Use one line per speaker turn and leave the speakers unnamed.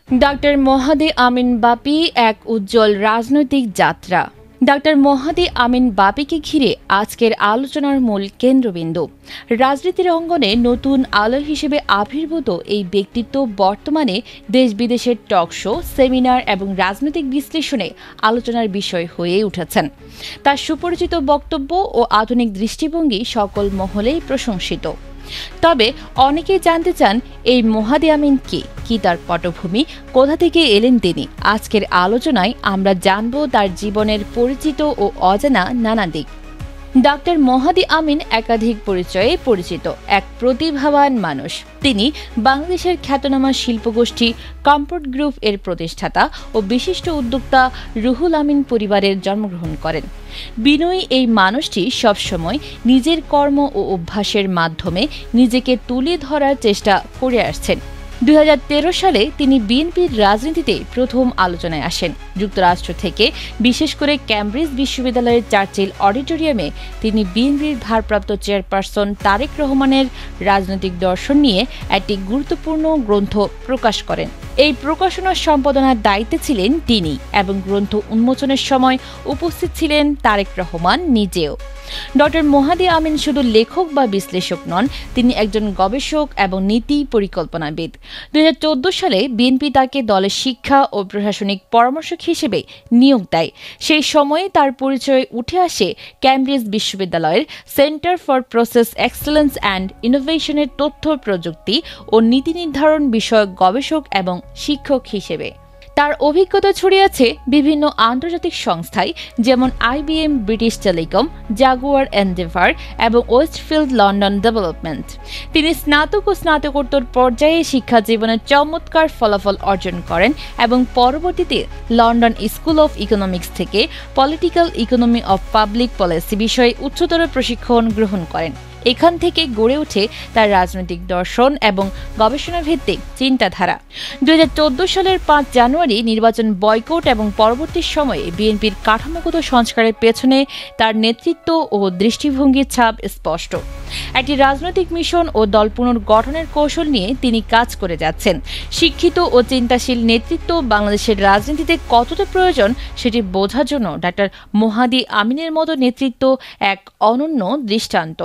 Doctor Mahadi আমিন বাপি এক উজ্জ্বল রাজনৈতিক যাত্রা। ডাক্তার মহাদি আমিন বাপিকে ঘিরে আজকের আলোচনার মূল কেন্দ্রবিন্দু। রাজনীতির অঙ্গনে নতুন আলো হিসেবে আবির্ভূত এই ব্যক্তিত্ব বর্তমানে দেশ বিদেশের টক শো, সেমিনার এবং রাজনৈতিক বিশ্লেষণে আলোচনার বিষয় হয়ে উঠেছেন। তার সুপরিচিত বক্তব্য ও আধুনিক দৃষ্টিভঙ্গি সকল মহলেই প্রশংসিত। তবে অনেকেই জানতে চান এই মহাদি আমিন কে, কি তার পটভূমি, কোথা থেকে এলেন তিনি। আজকের আলোচনায় আমরা জানব তার জীবনের পরিচিত ও অজানা নানা দিক। ডাক্তার মহাদি আমিন একাধিক পরিচয়ে পরিচিত এক প্রতিভাবান মানুষ। তিনি বাংলাদেশের খ্যাতনামা শিল্পগোষ্ঠী কমফোর্ট গ্রুপ এর প্রতিষ্ঠাতা ও বিশিষ্ট উদ্যোক্তা রুহুল আমিন পরিবারের জন্মগ্রহণ করেন। বিনয়ী এই মানুষটি সবসময় নিজের কর্ম ও অভ্যাসের মাধ্যমে নিজেকে তুলে ধরার চেষ্টা করে আসছেন। 2013 সালে তিনি বিএনপির রাজনীতিতে প্রথম আলোচনায় আসেন। যুক্তরাষ্ট্র থেকে, বিশেষ করে ক্যামব্রিজ বিশ্ববিদ্যালয়ের চার্চিল অডিটোরিয়ামে তিনি বিএনপির ভারপ্রাপ্ত চেয়ারপারসন তারেক রহমানের রাজনৈতিক দর্শন নিয়ে একটি গুরুত্বপূর্ণ গ্রন্থ প্রকাশ করেন। এই প্রকাশনার সম্পাদনার দায়িত্বে ছিলেন তিনি এবং গ্রন্থ উন্মোচনের সময় উপস্থিত ছিলেন তারেক রহমান নিজেও। ডক্টর মহাদি আমিন শুধু লেখক বা বিশ্লেষক নন, তিনি একজন গবেষক এবং নীতি পরিকল্পনাবিদ। 2014 সালে বিএনপি তাকে দলের শিক্ষা ও প্রশাসনিক পরামর্শক হিসেবে নিয়োগ দেয়। সেই সময়ে তার পরিচয় উঠে আসে ক্যামব্রিজ বিশ্ববিদ্যালয়ের centre for process excellence and ইনোভেশনের তথ্য প্রযুক্তি ও নীতি নির্ধারণ বিষয়ক গবেষক এবং শিক্ষক হিসেবে। তার অভিজ্ঞতা ছড়িয়ে আছে বিভিন্ন আন্তর্জাতিক সংস্থায়, যেমন IBM, British telecom, Jaguar endeavour এবং ওয়েস্টফিল্ড লন্ডন ডেভেলপমেন্ট। তিনি স্নাতক ও স্নাতকোত্তর পর্যায়ে শিক্ষা জীবনে চমৎকার ফলাফল অর্জন করেন এবং পরবর্তীতে লন্ডন স্কুল অফ ইকোনমিক্স থেকে political economy of public policy বিষয়ে উচ্চতর প্রশিক্ষণ গ্রহণ করেন। এখান থেকে গড়ে ওঠে তার রাজনৈতিক দর্শন এবং গবেষণা ভিত্তিক চিন্তাধারা। 2014 সালের 5 জানুয়ারি নির্বাচন বয়কট এবং পরবর্তী সময়ে বিএনপির কাঠামোগত সংস্কারের পেছনে তার নেতৃত্ব ও দৃষ্টিভঙ্গির ছাপ স্পষ্ট। একটি রাজনৈতিক মিশন ও দল পুনর্গঠনের কৌশল নিয়ে তিনি কাজ করে যাচ্ছেন। শিক্ষিত ও চিন্তাশীল নেতৃত্ব বাংলাদেশের রাজনীতিতে কতটা প্রয়োজন সেটি বোঝার জন্য ডাক্তার মহাদি আমিনের মতো নেতৃত্ব এক অনন্য দৃষ্টান্ত।